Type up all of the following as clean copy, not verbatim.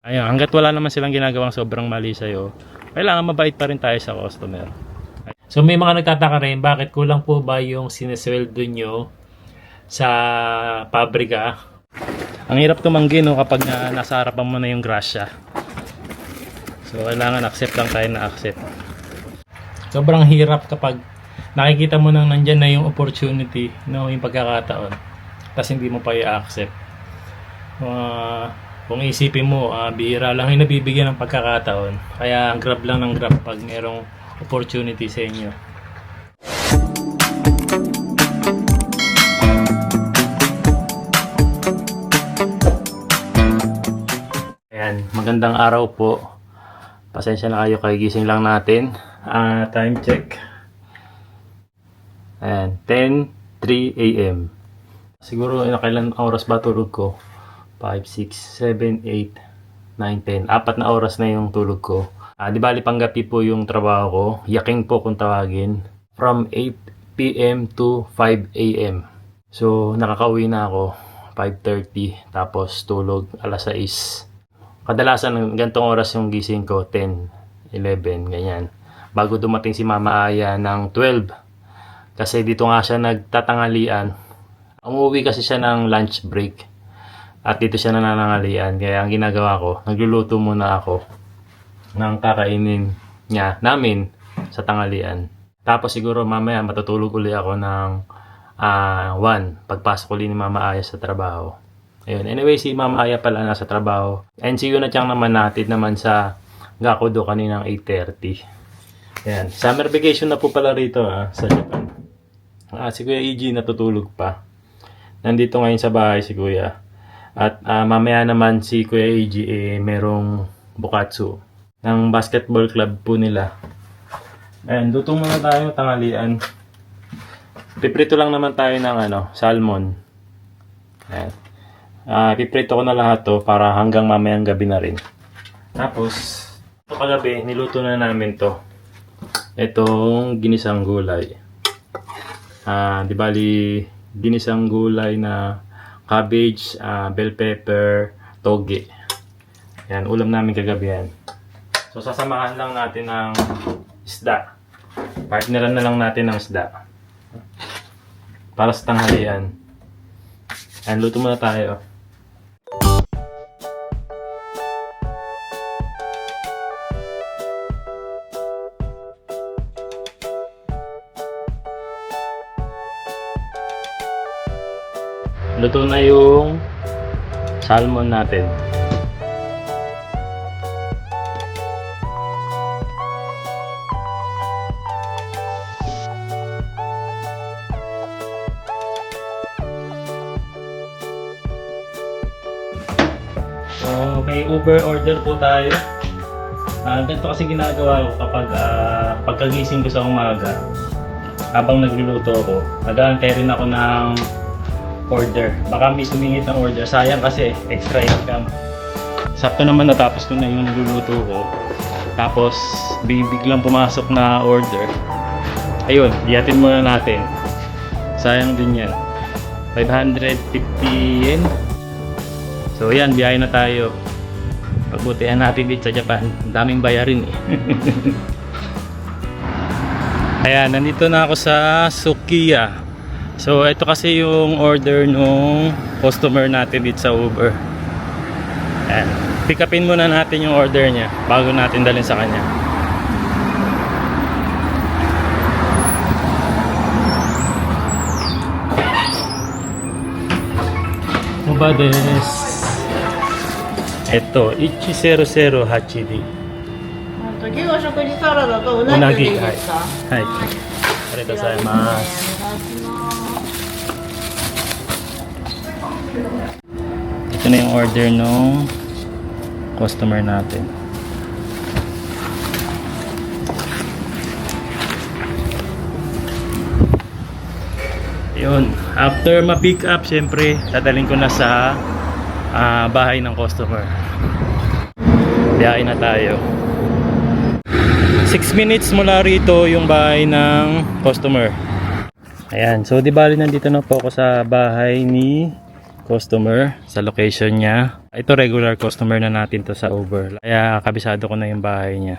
Ayun, hanggat wala naman silang ginagawang sobrang mali sa'yo, kailangan mabait pa rin tayo sa customer. So may mga nagtataka rin, bakit kulang po ba yung sinesweldo nyo sa pabrika? Ang hirap tumanggi no kapag nasa harapan mo na yung grasya. So kailangan accept lang tayo na accept. Sobrang hirap kapag nakikita mo nang nandyan na yung opportunity, no, yung pagkakataon, tapos hindi mo pa i-accept. Kung isipin mo, bihira lang yung nabibigyan ng pagkakataon. Kaya grab lang ng grab pag merong opportunity sa inyo. Ayan, magandang araw po. Pasensya na kayo, kagigising lang natin. Time check. Ayan, 10:03 a.m. Siguro nakailan oras ba tulog ko? 5, 6, 7, 8, 9, 10. 4 na oras na yung tulog ko. Di bali panggabi po yung trabaho ko. Yaking po kung tawagin. From 8 p.m. to 5 a.m. So nakakauwi na ako 5:30. Tapos tulog alas 6. Kadalasan gantong oras yung gising ko, 10, 11, ganyan. Bago dumating si Mama Aya ng 12. Kasi dito nga siya nagtatangalian. Umuwi kasi siya ng lunch break. At dito siya nananangalian. Kaya ang ginagawa ko, nagluluto muna ako ng kakainin niya, namin, sa tanghalian. Tapos siguro mamaya matutulog uli ako ng 1. Pagpasok uli ni Mama Aya sa trabaho. Ayun. Anyway, si Mama Aya pala nasa trabaho. NCU na tiyang naman natin naman sa Gakudo kaninang 8:30. Ayan. Summer vacation na po pala rito sa Japan. Si Kuya EG natutulog pa. Nandito ngayon sa bahay si Kuya. At mamaya naman si Kuya EG merong bukatsu ng basketball club po nila. Ayan, luto muna tayo tanghalian. Piprito lang naman tayo ng salmon. Ayan. Piprito ko na lahat to para hanggang mamayang gabi na rin. Tapos, ito kagabi, niluto na namin to. Itong ginisang gulay. Di bali, ginisang gulay na cabbage, bell pepper, toge. Yan, ulam namin kagabi yan. So, sasamahan lang natin ng isda. Partneran na lang natin ng isda. Para sa tanghalian. Yan, luto muna tayo. Luto na yung salmon natin. So, may Uber order po tayo. Ganito kasi ginagawa ko kapag pagkagising ko sa umaga, habang nagluluto ako, nag-aantay rin ako ng order. Baka may sumingit ng order. Sayang kasi extra income. Sakto naman natapos ko na yung nagluluto ko. Tapos biglang pumasok na order. Ayun, iyatin muna natin. Sayang din yan. 550 yen. So yan, biyahe na tayo. Pagbutihan natin dito sa Japan. Ang daming bayarin eh. Ayan, nandito na ako sa Sukiya. So, ito kasi yung order nung customer natin dito sa Uber. Ayan. Pick upin muna natin yung order niya bago natin dalhin sa kanya. Oba desu. Ito, Ichi00 HD. 次は食事サラダとうなぎでいいですか？はい。ありがとうございます。Ito na yung order nung customer natin. Yun. After ma-pick up, syempre, dadalhin ko na sa bahay ng customer. Biyahe na tayo. 6 minutes mula rito yung bahay ng customer. Ayan. So, di bali nandito na po ako sa bahay ni customer sa location niya. Ito regular customer na natin to sa Uber. Kaya kabisado ko na yung bahay niya.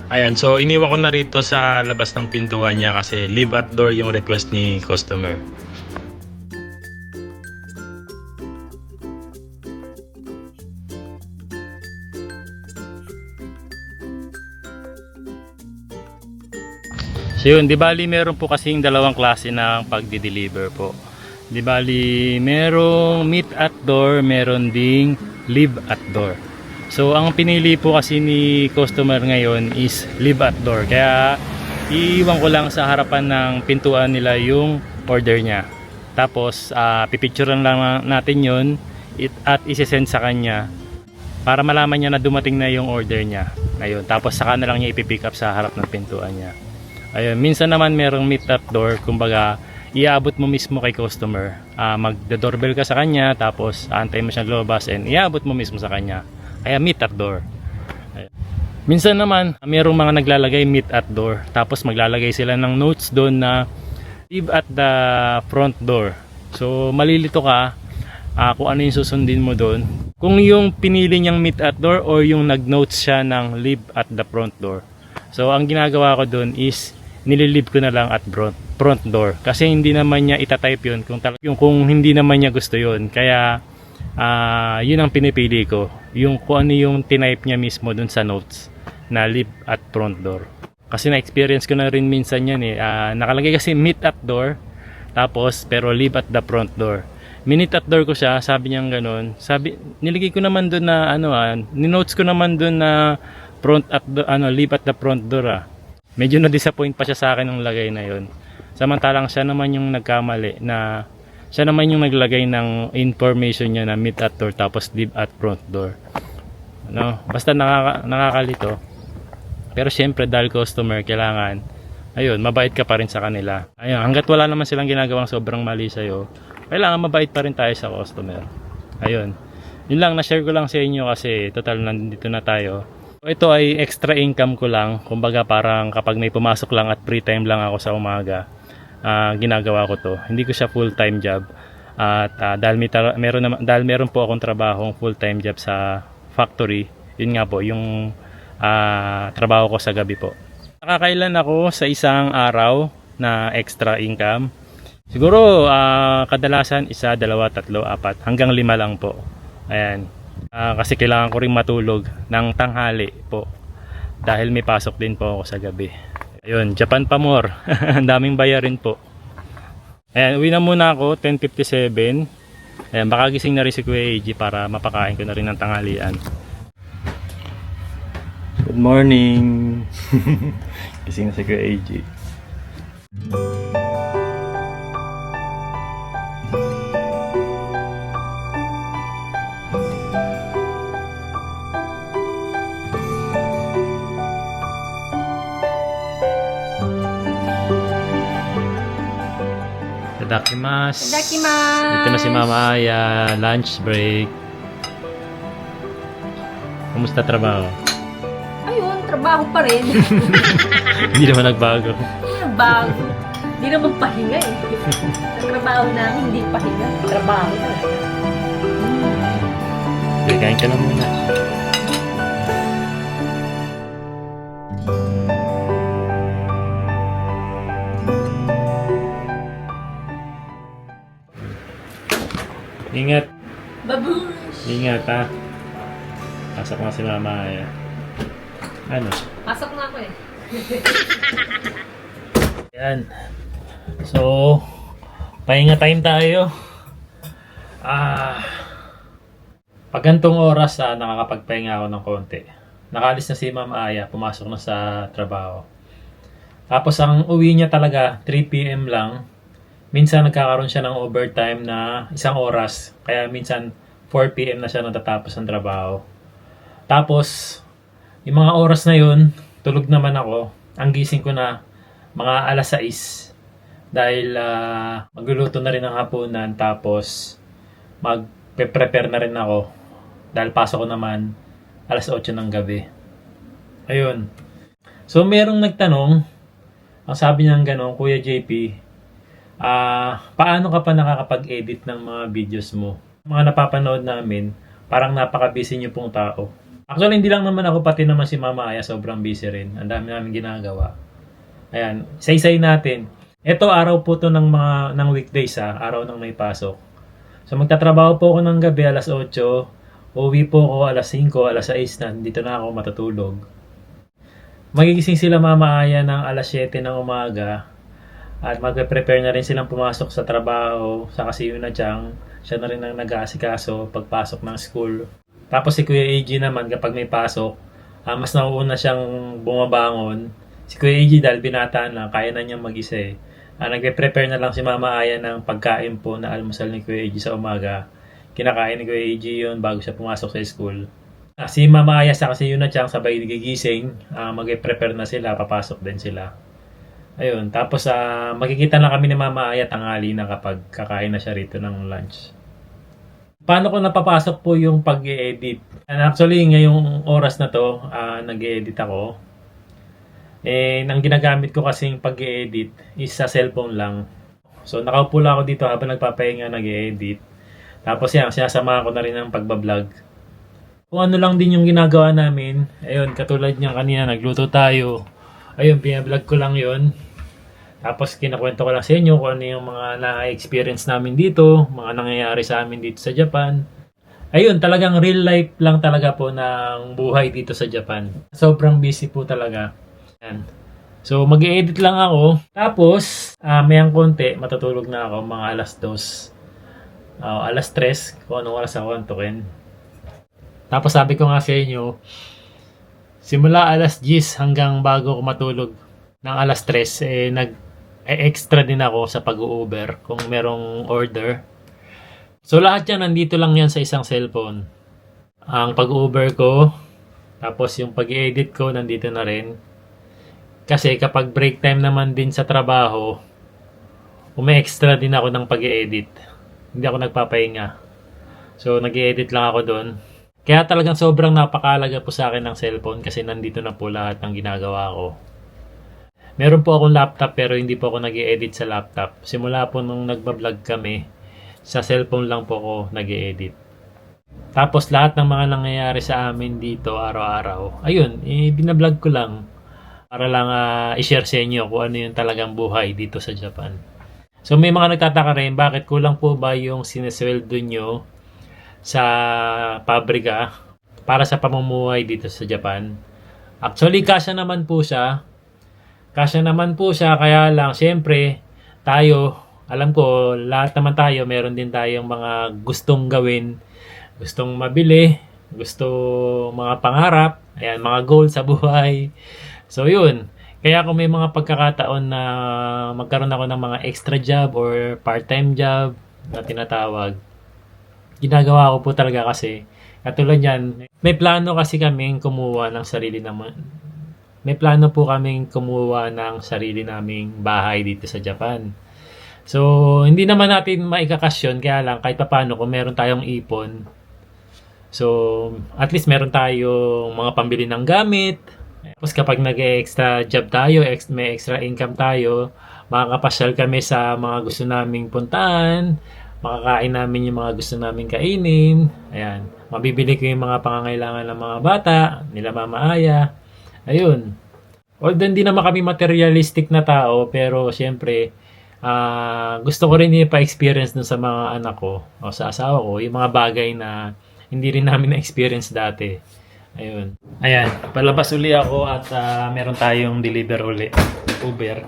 Ayan, so iniwan ko na rito sa labas ng pintuan niya kasi leave at door yung request ni customer. So yun, di bali meron po kasing dalawang klase ng pagdi-deliver po. Di bali merong meet at door, meron ding leave at door. So ang pinili po kasi ni customer ngayon is leave at door. Kaya iiwan ko lang sa harapan ng pintuan nila yung order niya. Tapos pipicturean lang natin yun at isi-send sa kanya para malaman niya na dumating na yung order niya. Ayun, tapos saka na lang niya ipipick up sa harap ng pintuan niya. Ayun, minsan naman merong meet at door, kumbaga iabot mo mismo kay customer. Magdo-doorbell ka sa kanya, tapos aantay mo siyang lumabas and iabot mo mismo sa kanya. Kaya meet at door. Ayun. Minsan naman merong mga naglalagay meet at door, tapos maglalagay sila ng notes doon na leave at the front door. So malilito ka kung ano yung susundin mo doon. Kung yung pinili niyang meet at door or yung nag-notes siya ng leave at the front door. So ang ginagawa ko doon is nililib ko na lang at front door kasi hindi naman niya itatype yun kung hindi naman niya gusto yun. Kaya yun ang pinipili ko, yung kung ano yung tinype niya mismo dun sa notes na leave at front door. Kasi na-experience ko na rin minsan yan nakalagay kasi meet at door tapos pero leave at the front door. Minute at door ko siya, sabi niya ganun. Niligay ko naman dun na ni-notes ko naman dun na leave at the front door. Medyo na-disappoint pa siya sa akin ng lagay na yon. Samantalang siya naman yung nagkamali na siya naman yung naglagay ng information niya na meet at door tapos leave at front door. Basta nakakalito. Pero syempre dahil customer, kailangan mabait ka pa rin sa kanila. Ayun, hangga't wala naman silang ginagawang sobrang mali sa'yo, kailangan mabait pa rin tayo sa customer. Ayun. Yun lang, na-share ko lang sa inyo kasi total nandito na tayo. Ito ay extra income ko lang. Kumbaga parang kapag may pumasok lang at free time lang ako sa umaga, ginagawa ko to. Hindi ko siya full-time job. At dahil meron po akong trabahong full-time job sa factory, yun nga po, yung trabaho ko sa gabi po. Nakakailan ako sa isang araw na extra income. Siguro kadalasan 1, 2, 3, 4 hanggang 5 lang po. Ayan. Kasi kailangan ko rin matulog ng tanghali po dahil may pasok din po ako sa gabi. Ayun, Japan pa more. Ang daming bayarin po. Ayan, uwi na muna ako, 10:57. Ayan, baka gising na rin si Kuya AG para mapakain ko na rin ng tanghalian. Good morning. Gising na si Kuya AG. Itadakimasu. Itadakimasu. Dito na si Mama Aya, lunch break. Kumusta trabaho? Ayun, trabaho pa rin. Hindi naman nagbago. Hindi nagbago. Hindi naman pahinga eh. Ang trabaho namin, hindi pahinga. Trabaho na. Kain ka na muna. Ingat. Babush! Ingat ha. Pasok na si Mama Aya. Ano? Pasok na ako eh. Yan. So, pahinga time tayo. Pag gantong oras, nakakapagpahinga ako ng konti. Nakalis na si Ma'am Aya, pumasok na sa trabaho. Tapos ang uwi niya talaga, 3 PM lang. Minsan nagkakaroon siya ng overtime na 1 oras. Kaya minsan 4 PM na siya natatapos ng trabaho. Tapos, yung mga oras na yun, tulog naman ako. Ang gising ko na mga 6:00. Dahil magluluto na rin ng hapunan. Tapos, Prepare na rin ako. Dahil pasok ko naman alas 8 ng gabi. Ayun. So, merong nagtanong, ang sabi niya gano'n, Kuya JP, paano ka pa nakakapag-edit ng mga videos mo? Mga napapanood namin, parang napaka-busy niyo pong tao. Actually, hindi lang naman ako, pati naman si Mama Aya, sobrang busy rin. Ang dami namin ginagawa. Ayan, say natin. Ito, araw po to ng weekdays, araw ng may pasok. So, magtatrabaho po ako ng gabi, alas 8, uwi po ako alas 5, alas 6 na, dito na ako matutulog. Magigising sila Mama Aya ng alas 7 ng umaga at magpe-prepare na rin silang pumasok sa trabaho sa kasi yun na Chang. Siya na rin ang nag-aasikaso pagpasok ng school. Tapos si Kuya AG naman kapag may pasok, mas nauuna siyang bumabangon. Si Kuya AG dahil binata na, kaya na niyang mag-isa eh. Nagpe-prepare na lang si Mama Aya ng pagkain po na almusal ni Kuya AG sa umaga. Kinakain ni Kuya AG yun bago siya pumasok sa school. Si Mama Aya sa kasi yun na Chang sabay gigising, mag-prepare na sila, papasok din sila. Ayun, tapos makikita na kami ni Mama Aya tanghali na kapag kakain na siya rito ng lunch. Paano ko napapasok po yung pag-i-edit? And actually, ngayong oras na to, nag-i-edit ako. Ang ginagamit ko kasing pag-i-edit is sa cellphone lang. So, nakaupo lang ako dito habang nagpapahinga nag-i-edit. Tapos yan, sinasama ko na rin ng pagbablog. Kung ano lang din yung ginagawa namin, ayun, katulad niyan kanina, nagluto tayo. Ayun, pinablog ko lang yun. Tapos kinakwento ko lang sa inyo kung ano yung mga na-experience namin dito, mga nangyayari sa amin dito sa Japan. Ayun, talagang real life lang talaga po ng buhay dito sa Japan. Sobrang busy po talaga. Yan. So, mag-i-edit lang ako. Tapos, mayang konti, matutulog na ako mga alas 2. Alas 3, kung anong oras ako antukin. Tapos sabi ko nga sa inyo, simula alas 10 hanggang bago ako matulog ng alas 3, nag-extra din ako sa pag-Uber kung merong order. So lahat yan, nandito lang yan sa isang cellphone. Ang pag-Uber ko, tapos yung pag-edit ko, nandito na rin. Kasi kapag break time naman din sa trabaho, umi-extra din ako ng pag-edit. Hindi ako nagpapahinga. So nag-edit lang ako doon. Kaya talagang sobrang napakalaga po sa akin ng cellphone kasi nandito na po lahat ng ginagawa ko. Meron po akong laptop pero hindi po ako nag-i-edit sa laptop. Simula po nung nagbablog kami, sa cellphone lang po ako nag-i-edit. Tapos lahat ng mga nangyayari sa amin dito araw-araw, ayun, binablog ko lang para lang i-share sa inyo kung ano yung talagang buhay dito sa Japan. So may mga nagtataka rin, bakit kulang po ba yung sinesweldo nyo sa pabrika para sa pamumuhay dito sa Japan? Actually, kasya naman po siya. Kaya lang, syempre, tayo, alam ko, lahat naman tayo, meron din tayong mga gustong gawin, gustong mabili, mga pangarap, ayan, mga goal sa buhay. So, yun. Kaya kung may mga pagkakataon na magkaroon ako ng mga extra job or part-time job na tinatawag, ginagawa ko po talaga kasi, katulad yan, may plano kasi kaming kumuha ng sarili naman. May plano po kaming kumuha ng sarili naming bahay dito sa Japan. So, hindi naman natin maikakasyon, kaya lang kahit papaano kung meron tayong ipon. So, at least meron tayong mga pambili ng gamit. Tapos kapag nag-extra job tayo, may extra income tayo, makakapasyal kami sa mga gusto naming puntaan, makakain namin yung mga gusto naming kainin. Ayan, mabibili ko yung mga pangangailangan ng mga bata, nila Mama Aya. Ayun. Although hindi naman kami materialistic na tao, pero siyempre, gusto ko rin ipa-experience dun sa mga anak ko o sa asawa ko, yung mga bagay na hindi rin namin na-experience dati. Ayun. Ayan, palabas uli ako at meron tayong deliver uli. Uber.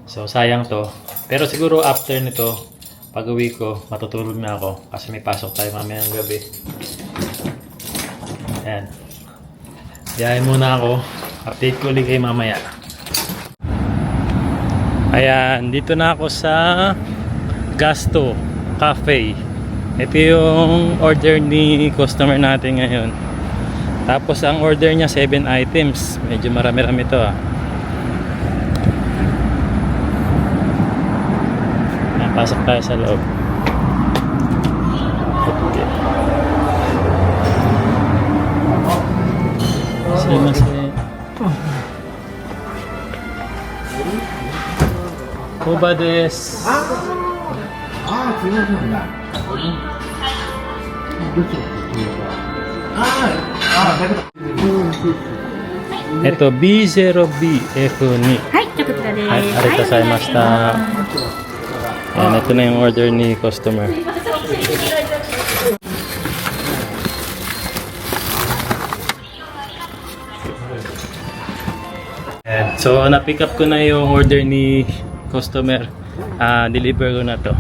So, sayang to. Pero siguro after nito, pag-uwi ko, matutulog na ako kasi may pasok tayo mamayang gabi. Ayan. Diyahin muna ako. Update ko ulit kayo mamaya. Ayan, dito na ako sa Gasto Cafe. Ito yung order ni customer natin ngayon. Tapos ang order niya 7 items. Medyo marami-rami ito Ayan, pasok tayo sa loob. Okay. Sumimasen. Koba desu. Ito, B0BF2. はい、じゃあこちらです。はい、arigatou gozaimashita. Ayan, ito na yung order ni customer. Ayan, so, na-pick up ko na yung order ni customer. Deliver ko na to.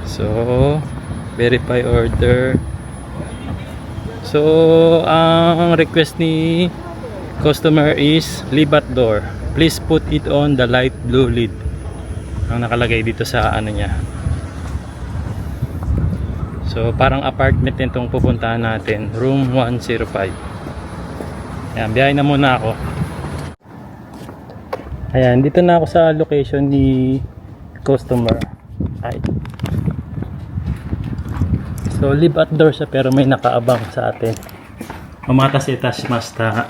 So, verify order. So, ang request ni customer is leave at door. Please put it on the light blue lid. Ang nakalagay dito sa ano niya. So, parang apartment itong pupuntahan natin. Room 105. Ayan, biyahe na muna ako. Ayan, dito na ako sa location ni customer. Ay. So, leave at door siya pero may nakaabang sa atin. Umatas itashimashita.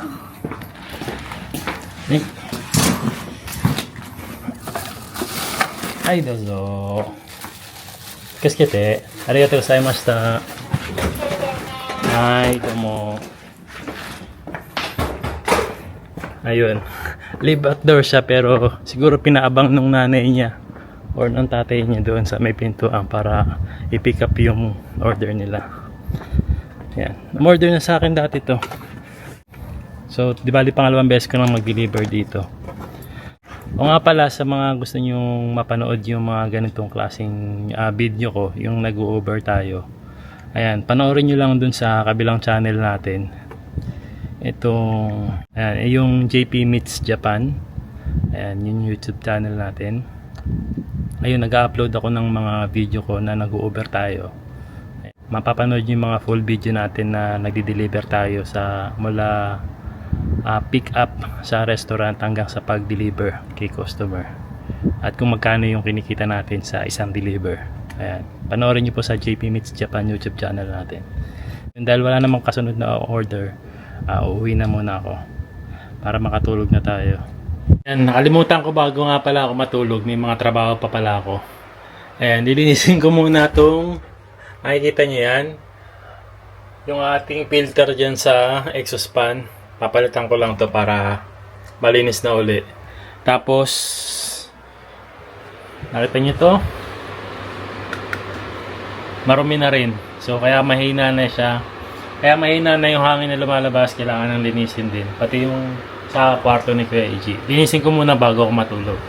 Ay, dozo. Kasukete. Arigatou gozaimashita. Ay, domo. Ayun. Leave at door siya pero siguro pinaabang nung nanay niya or ng tatay niya doon sa may pintuan para i-pick up yung order nila. Yan. Umorder na sa akin dati to. So, di bali pangalawang beses ko nang mag-deliver dito. O nga pala, sa mga gusto nyong mapanood yung mga ganitong klaseng video ko, yung nag-u-Uber tayo. Ayan, panoorin nyo lang dun sa kabilang channel natin. Itong, ayan, yung JP Meets Japan. Ayan, yung YouTube channel natin. Ayun, nag-upload ako ng mga video ko na nag-u-Uber tayo. Mapapanood yung mga full video natin na nagdi-deliver tayo sa mula pick up sa restaurant hanggang sa pag-deliver kay customer. At kung magkano yung kinikita natin sa isang deliver. Ayan, panoorin nyo po sa JP Meets Japan YouTube channel natin. And dahil wala namang kasunod na order, uuwi na muna ako para makatulog na tayo. Ayan, nakalimutan ko bago nga pala ako matulog, may mga trabaho pa pala ako. Ayan, dilinisin ko muna itong, makikita nyo yan, yung ating filter dyan sa exhaust fan. Papalitan ko lang to para malinis na uli. Tapos, nakita nyo to, marumi na rin. So, kaya mahina na siya. Kaya mahina na yung hangin na lumalabas, kailangan ng linisin din. Pati yung sa kwarto ni Kuya EG. Linisin ko muna bago ako matulog.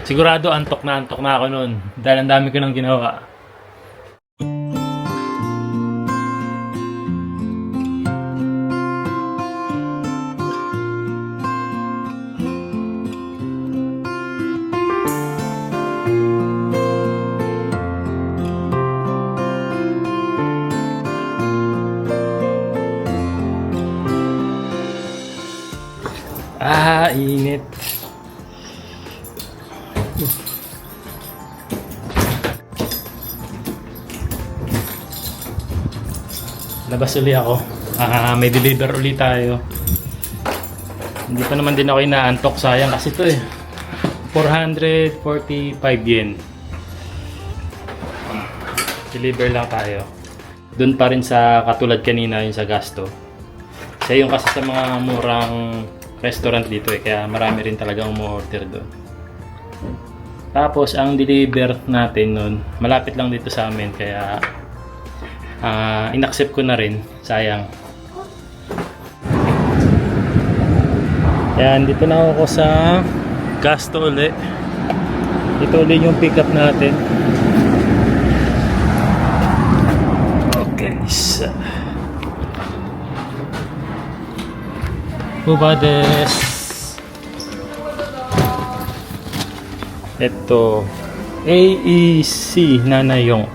Sigurado antok na ako noon dahil ang dami ko nang ginawa. Init. Labas uli ako. May deliver uli tayo. Hindi pa naman din ako inaantok. Sayang kasi ito 445 yen. Deliver lang tayo. Doon pa rin sa katulad kanina yung sa gasto. Siya yung kasi sa mga murang restaurant dito kaya marami rin talagang umu-order doon. Tapos ang deliver natin nun malapit lang dito sa amin kaya inaccept ko na rin, sayang. Yan, dito na ako sa gasto uli. Ito uli yung pick up natin. Okay, so Kuba desu. Ito AEC Nanayong.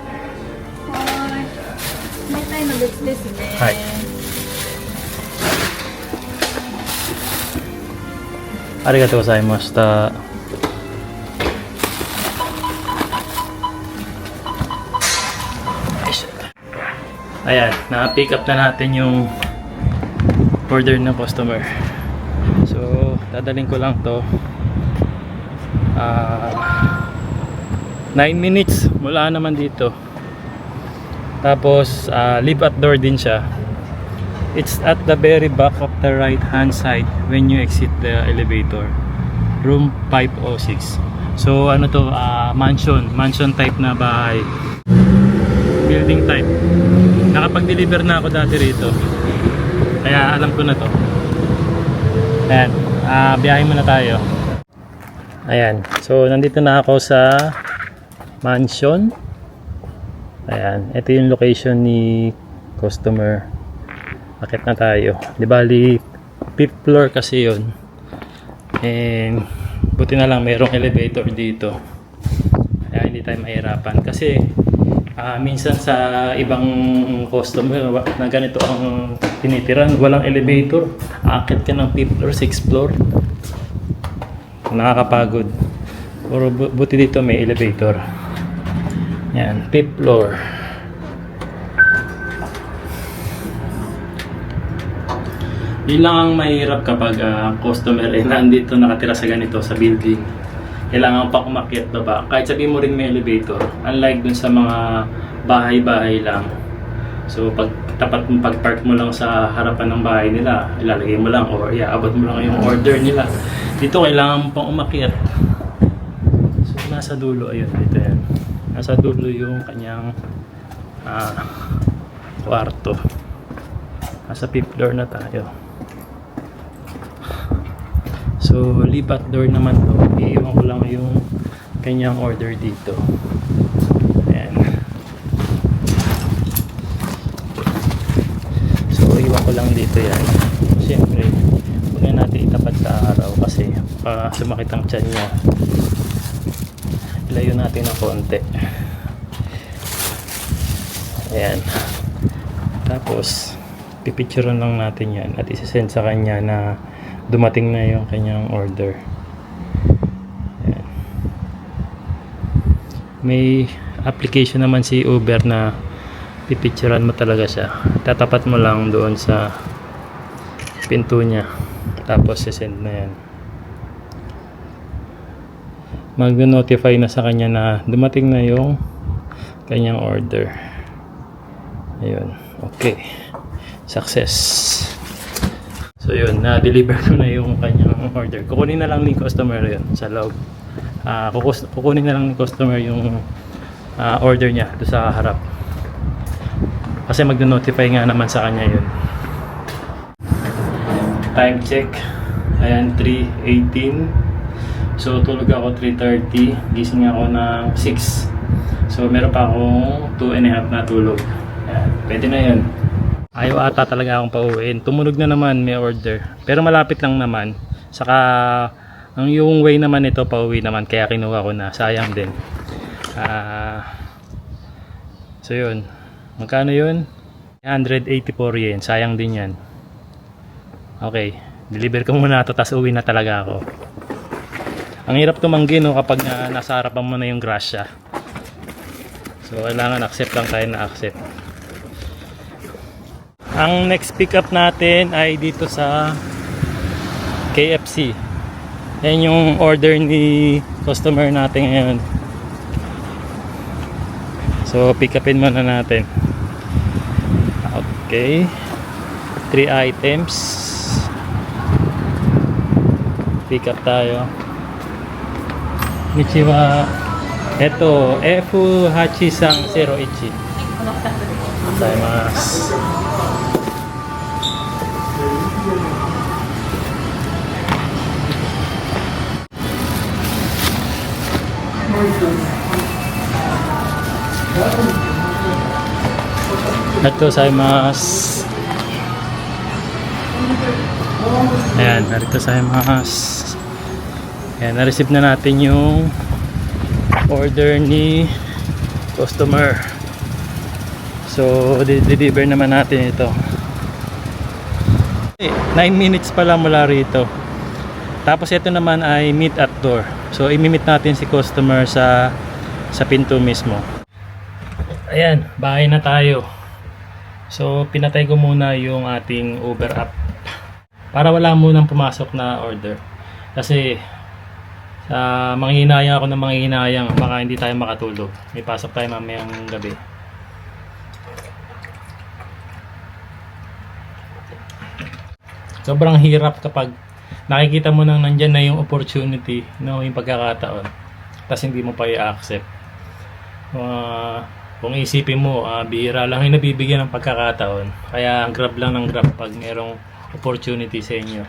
May tayo mag-express din. Hi. Arigatou gozaimashita. Ayan, na-pick up na natin yung order ng customer. So, dadaling ko lang to. 9 minutes mula naman dito. Tapos, leave at door din siya. It's at the very back of the right hand side when you exit the elevator. Room 506. So, ano to? Mansion type na bahay. Building type. Nakapag-deliver na ako dati rito. Kaya alam ko na to. Ayan. Biyahe muna tayo. Ayan. So, nandito na ako sa mansion. Ayan. Ito yung location ni customer. Akit na tayo. Di bali, 5th floor kasi yun. And, buti na lang mayroong elevator dito. Kaya hindi tayo mahirapan. Kasi, minsan sa ibang customer na ganito ang tinitiran, walang elevator. Akit ka ng 5th floor, 6th floor. Nakakapagod. Pero buti dito may elevator. Yan, 5th floor. Yun lang ang mahirap kapag customer nandito nakatira sa ganito sa building. Kailangan pa umakyat baba. Kahit sabihin mo rin may elevator, unlike dun sa mga bahay-bahay lang. So pag pag-park mo lang sa harapan ng bahay nila, ilalagay mo lang or iaabot mo lang yung order nila. Dito kailangan mo pang umakyat. So nasa dulo, ayun, dito yan. Nasa dulo yung kanyang kwarto. Nasa 5th floor na tayo. So, leave at door naman to. Iiwan ko lang yung kanyang order dito. Ayan. So, iwan ko lang dito yan. Siyempre, huwag na natin itapat sa araw kasi sumakit ang tiyan niya. Ilayo natin ng konti. Ayan. Tapos, pipicturean lang natin yan at isasend sa kanya na dumating na yung kanyang order. Ayan. May application naman si Uber na pipicturean mo talaga siya. Tatapat mo lang doon sa pinto niya. Tapos sisend na yan. Mag-notify na sa kanya na dumating na yung kanyang order. Ayun. Okay. Success. So yun, na-deliver ko na yung kanyang order. Kukunin na lang ni customer yun sa loob. Kukunin na lang ni customer yung order niya doon sa harap. Kasi mag-notify nga naman sa kanya yun. Time check. Ayan, 3:18. So tulog ako 3:30. Gising ako ng 6. So meron pa akong 2.5 na tulog. Ayan, pwede na yun. Ayaw ata talaga akong pauwiin. Tumunog na naman, may order. Pero malapit lang naman. Saka, ang yung way naman ito, pauwi naman. Kaya kinuha ko na. Sayang din. So yun. Magkano yun? 184 yen. Sayang din yan. Okay. Deliver ko muna ito, tapos uwi na talaga ako. Ang hirap tumanggi, no, kapag nasa harapan mo na yung grasya. So, kailangan accept lang tayo na accept. Ang next pick up natin ay dito sa KFC. Yan yung order ni customer natin ngayon. So pick upin muna natin. Okay. 3 items. Pick up tayo. Nichiwa. Eto, Efu Hachi-san 01. Gozaimasu. Narito gozaimasu. Ayan, narito gozaimasu. Ayan, na-receive na natin yung order ni customer. So, deliver naman natin ito. 9 minutes pa lang mula rito. Tapos ito naman ay meet at door. So, imi-meet natin si customer sa pinto mismo. Ayan, bahay na tayo. So, pinatay ko muna yung ating Uber app para wala munang pumasok na order. Kasi, manghihinayang ako ng manghihinayang, baka hindi tayo makatulog. May pasok tayo mamayang gabi. Sobrang hirap kapag nakikita mo nang nandyan na yung opportunity, no, yung pagkakataon, tapos hindi mo pa i-accept. Kung isipin mo, bihira lang yung nabibigyan ng pagkakataon. Kaya grab lang ng grab pag merong opportunity sa inyo.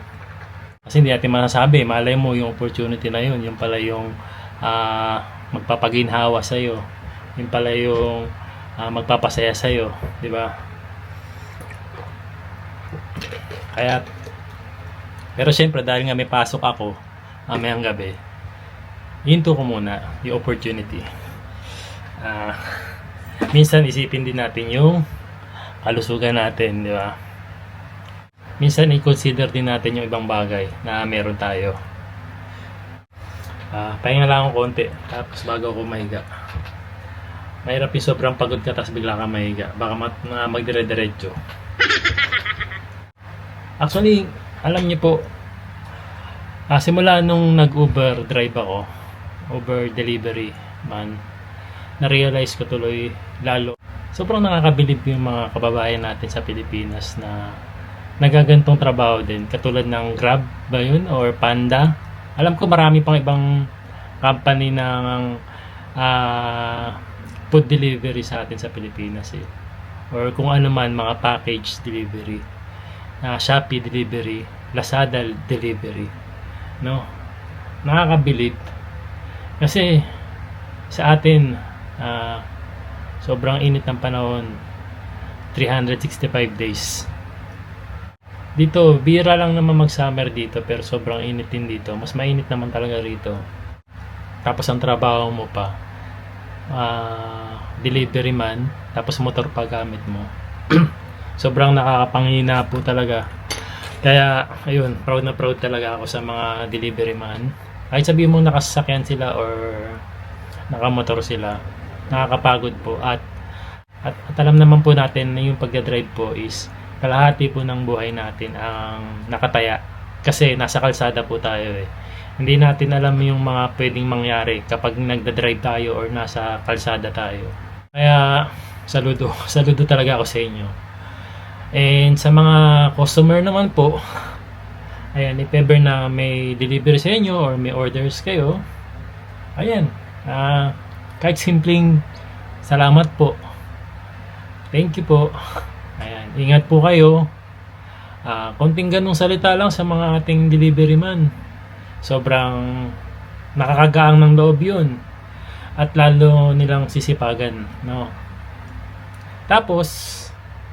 Kasi hindi natin masasabi, malay mo yung opportunity na yun, yung pala yung magpapaginhawa sa'yo, yung pala yung magpapasaya sa'yo, di ba? Kaya, pero syempre dahil nga may pasok ako mamayang gabi, hinto ko muna yung opportunity. Minsan isipin din natin yung kalusugan natin, di ba? Minsan i-consider din natin yung ibang bagay na meron tayo. Pahinga lang ako konti, tapos bago ako mahiga. Mahirap yung sobrang pagod ka tapos bigla ka mahiga. Baka magdire-diretso. Actually, alam niyo po, simula nung nag-Uber drive ako, Uber delivery man, na-realize ko tuloy lalo. Sobrang nakakabilib yung mga kababayan natin sa Pilipinas na nagagantong trabaho din. Katulad ng Grab ba yun? Or Panda. Alam ko marami pang ibang company ng food delivery sa atin sa Pilipinas eh. Or kung ano man, mga package delivery. Shopee delivery. Lazada delivery. No? Nakakabilib. Kasi sa atin, sobrang init ng panahon. 365 days. Dito, bira lang naman mag-summer dito pero sobrang init din dito. Mas mainit naman talaga rito. Tapos ang trabaho mo pa, delivery man, tapos motor pa gamit mo. Sobrang nakakapangina po talaga. Kaya, ayun, proud na proud talaga ako sa mga delivery man. Kahit sabihin mo nakasasakyan sila or nakamotor sila, nakakapagod po. At alam naman po natin na yung pagdadrive po is kalahati po ng buhay natin ang nakataya kasi nasa kalsada po tayo eh. Hindi natin alam yung mga pwedeng mangyari kapag nagdadrive tayo or nasa kalsada tayo. Kaya saludo talaga ako sa inyo. And sa mga customer naman po, ayan, if ever na may delivery sa inyo or may orders kayo, ayan, kahit simpleng salamat po, thank you po. Ayan, ingat po kayo. Konting ganong salita lang sa mga ating delivery man. Sobrang nakakagaang ng loob yun. At lalo nilang sisipagan, no? Tapos,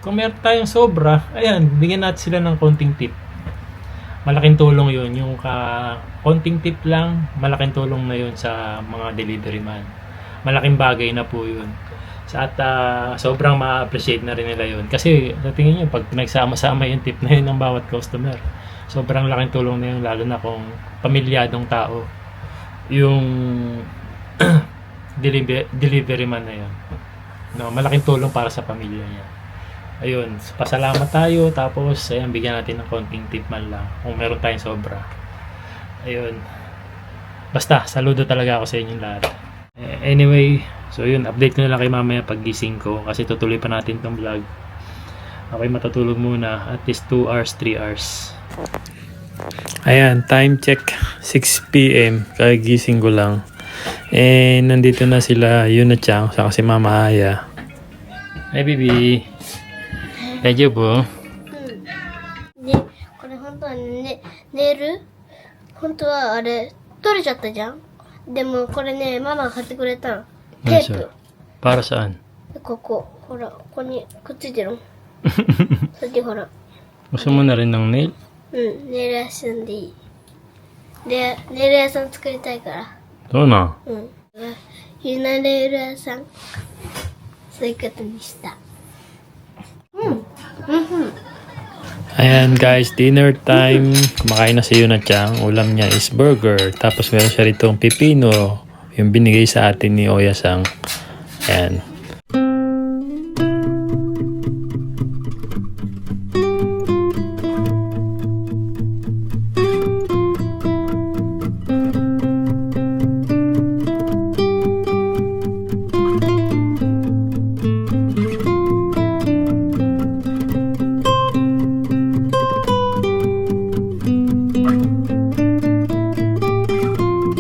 kung meron tayong sobra, ayan, bigyan natin sila ng konting tip. Malaking tulong yun. Yung konting tip lang, malaking tulong na yun sa mga delivery man. Malaking bagay na po yun. At sobrang ma-appreciate na rin nila yun. Kasi sa tingin nyo, pag pinagsama-sama yung tip na yun ng bawat customer, sobrang laking tulong na yun, lalo na kung pamilyadong tao yung delivery man na yun. No, malaking tulong para sa pamilya niya. Ayun, pasalamat tayo, tapos ayan, bigyan natin ng konting tip man lang kung meron tayong sobra. Ayun, basta saludo talaga ako sa inyong lahat. Anyway, so yun, update ko na lang kay mamaya pag gising ko kasi tutuloy pa natin tong vlog. Okay, matutulog muna at least 2 hours, 3 hours. Ayan, time check 6 PM, kagising ko lang. And nandito na sila Yuna-chan saka si Mama Aya. Hi baby. Daijoubu po? ね、これ本当はね、ネイル本当はあれ、取れちゃったじゃん。でもこれね、ママが買ってくれたの。テープ。 Para saan? ここ、ほら、ここにくっついてるの。さっきほら。 Gusto mo na rin ng nail? うん、ネイル屋さんでいい。で、ネイル屋さん作りたいから。 Oo na. うん。ユナネイル屋さん。そういうことにした。Ayan guys, dinner time. Kumakain na si Yuna-chan. Ulam niya is burger. Tapos meron siya ritong pipino. Yung binigay sa atin ni Oya-san. Ayan.